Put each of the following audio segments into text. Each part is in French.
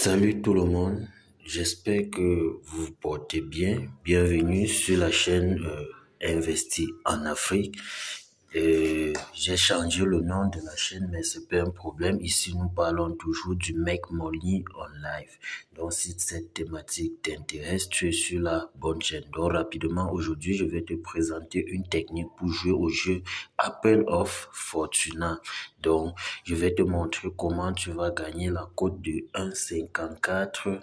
Salut tout le monde, j'espère que vous vous portez bien. Bienvenue sur la chaîne Investi en Afrique. J'ai changé le nom de la chaîne, mais c'est pas un problème. Ici, nous parlons toujours du Make Money on Live. Donc, si cette thématique t'intéresse, tu es sur la bonne chaîne. Donc, rapidement, aujourd'hui, je vais te présenter une technique pour jouer au jeu Apple of Fortuna. Donc, je vais te montrer comment tu vas gagner la cote de 1,54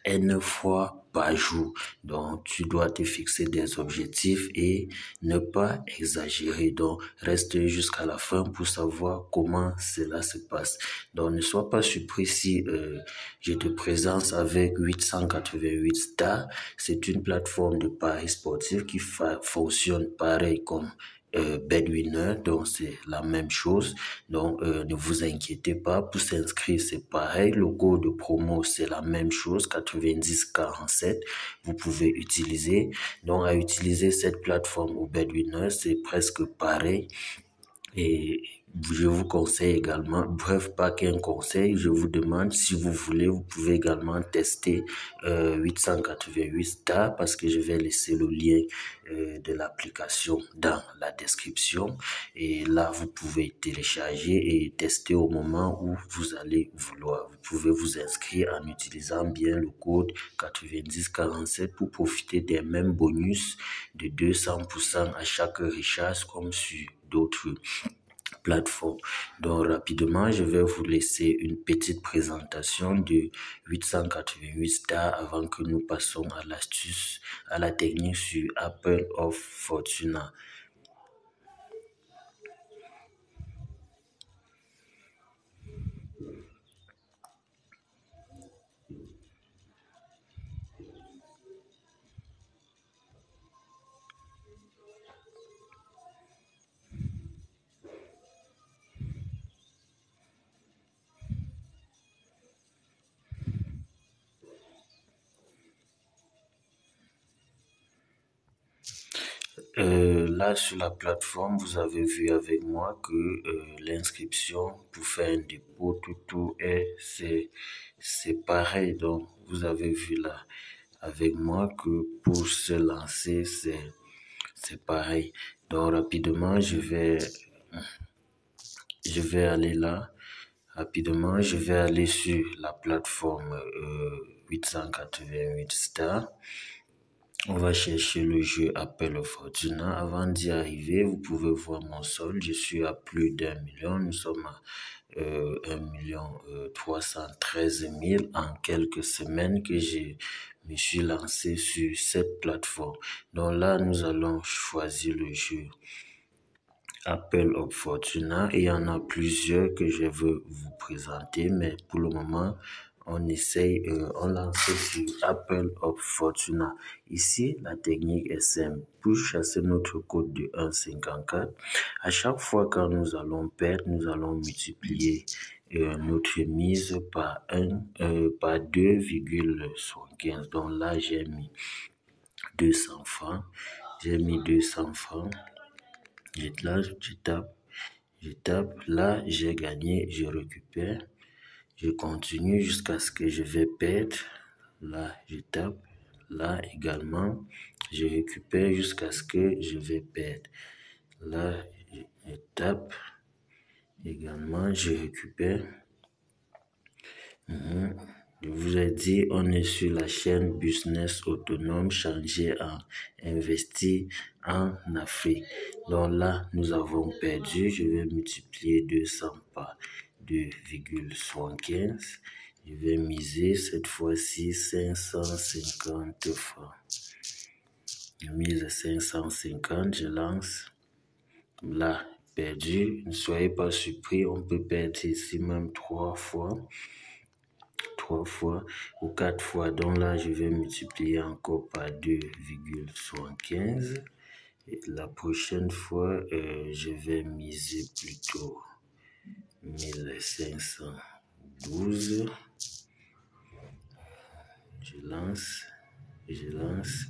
N fois par jour. Donc, tu dois te fixer des objectifs et ne pas exagérer. Donc, reste jusqu'à la fin pour savoir comment cela se passe. Donc, ne sois pas surpris si je te présente avec 888 stars. C'est une plateforme de paris sportifs qui fonctionne pareil comme Bedwinner, donc c'est la même chose. Donc ne vous inquiétez pas, pour s'inscrire c'est pareil, le code de promo c'est la même chose, 9047, vous pouvez utiliser. Donc à utiliser cette plateforme au Bedwinner, c'est presque pareil. Et je vous conseille également, bref, pas qu'un conseil, je vous demande si vous voulez, vous pouvez également tester 888 stars parce que je vais laisser le lien de l'application dans la description. Et là, vous pouvez télécharger et tester au moment où vous allez vouloir. Vous pouvez vous inscrire en utilisant bien le code 9047 pour profiter des mêmes bonus de 200% à chaque recharge comme sur d'autres plateformes. Donc rapidement, je vais vous laisser une petite présentation de 888 stars avant que nous passions à l'astuce, à la technique sur Apple of Fortuna. Là, sur la plateforme, vous avez vu avec moi que l'inscription pour faire un dépôt, tout c'est pareil. Donc, vous avez vu là avec moi que pour se lancer, c'est pareil. Donc, rapidement, je vais aller là. Rapidement, je vais aller sur la plateforme 888 stars. On va chercher le jeu Apple Fortuna. Avant d'y arriver, vous pouvez voir mon solde. Je suis à plus d'1 million. Nous sommes à 1 313 000 en quelques semaines que je me suis lancé sur cette plateforme. Donc là, nous allons choisir le jeu Apple of Fortuna. Il y en a plusieurs que je veux vous présenter, mais pour le moment, on lance sur Apple of Fortuna. Ici, la technique est simple. Pour chasser notre code de 1,54, à chaque fois quand nous allons perdre, nous allons multiplier notre mise par 2,75. Donc là, j'ai mis 200 francs. J'ai mis 200 francs. Là, je tape, là, j'ai gagné, je récupère, je continue jusqu'à ce que je vais perdre, là, je tape, là également, je récupère jusqu'à ce que je vais perdre, là, je tape, également, je récupère. Je vous ai dit, on est sur la chaîne Business Autonome changé en Investi en Afrique. Donc là, nous avons perdu. Je vais multiplier 200 par 2,75. Je vais miser cette fois-ci 550 francs. Je mise 550, je lance. Là, perdu. Ne soyez pas surpris, on peut perdre ici même 3 fois ou 4 fois. Donc là, je vais multiplier encore par 2,75. Et la prochaine fois, je vais miser plutôt 1512. Je lance.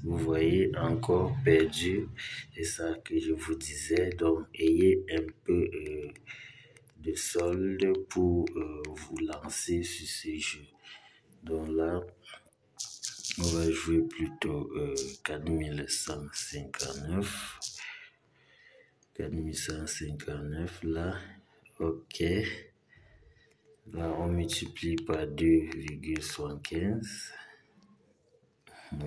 Vous voyez, encore perdu. C'est ça que je vous disais. Donc, ayez un peu de solde pour vous lancer sur ces jeux. Donc là, on va jouer plutôt 4159. 4159 là. Ok. Là, on multiplie par 2,75.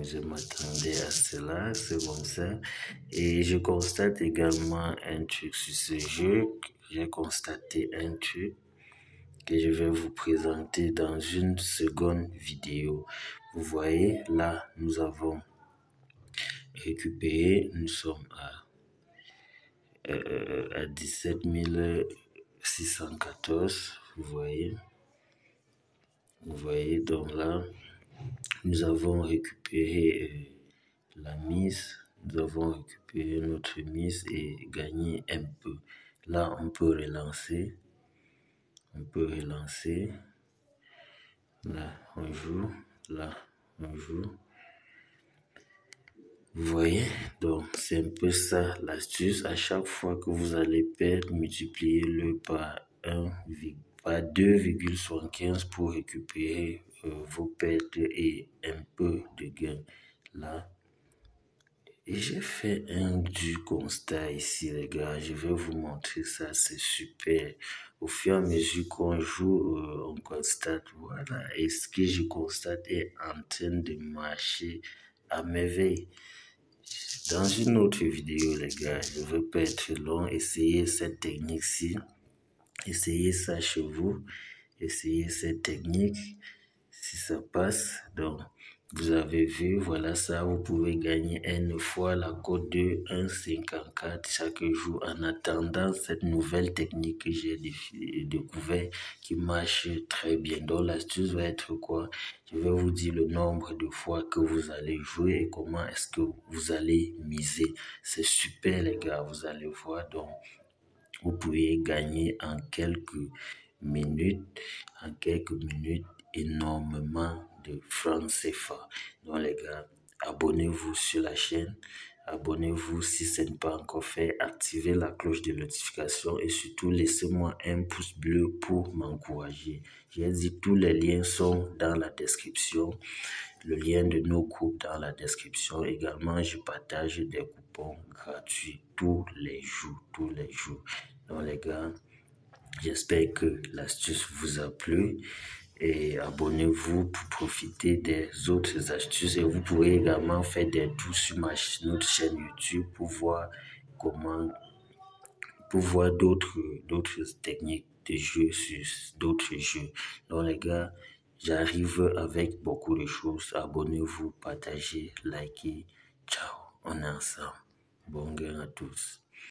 Je m'attendais à cela, c'est comme ça. Et je constate également un truc sur ce jeu. J'ai constaté un truc que je vais vous présenter dans une seconde vidéo. Vous voyez, là, nous avons récupéré, nous sommes à 17 614. Vous voyez, donc là, nous avons récupéré la mise, nous avons récupéré notre mise et gagné un peu. Là, on peut relancer. Là, on joue. Là, on joue. Vous voyez, donc c'est un peu ça l'astuce. À chaque fois que vous allez perdre, multipliez-le par 2,75 pour récupérer vos pertes et un peu de gain. Là, et j'ai fait un du constat ici, les gars. Je vais vous montrer ça, c'est super. Au fur et à mesure qu'on joue, on constate, voilà. Et ce que je constate est en train de marcher à merveille. Dans une autre vidéo, les gars, je ne veux pas être long. Essayez cette technique-ci. Essayez ça chez vous. Essayez cette technique. Si ça passe, donc vous avez vu, voilà ça, vous pouvez gagner une fois la cote de 1,54 chaque jour en attendant cette nouvelle technique que j'ai découvert qui marche très bien. Donc l'astuce va être quoi? Je vais vous dire le nombre de fois que vous allez jouer et comment est-ce que vous allez miser. C'est super les gars, vous allez voir. Donc vous pouvez gagner en quelques minutes, énormément de francs CFA. Donc les gars, abonnez-vous sur la chaîne. Abonnez-vous si ce n'est pas encore fait. Activez la cloche de notification et surtout laissez-moi un pouce bleu pour m'encourager. J'ai dit tous les liens sont dans la description. Le lien de nos groupes dans la description. Également, je partage des coupons gratuits tous les jours. Donc les gars, j'espère que l'astuce vous a plu et abonnez-vous pour profiter des autres astuces et vous pourrez également faire des tours sur notre chaîne YouTube pour voir d'autres techniques de jeu sur d'autres jeux. Donc les gars, j'arrive avec beaucoup de choses. Abonnez-vous, partagez, likez. Ciao, on est ensemble. Bon gain à tous.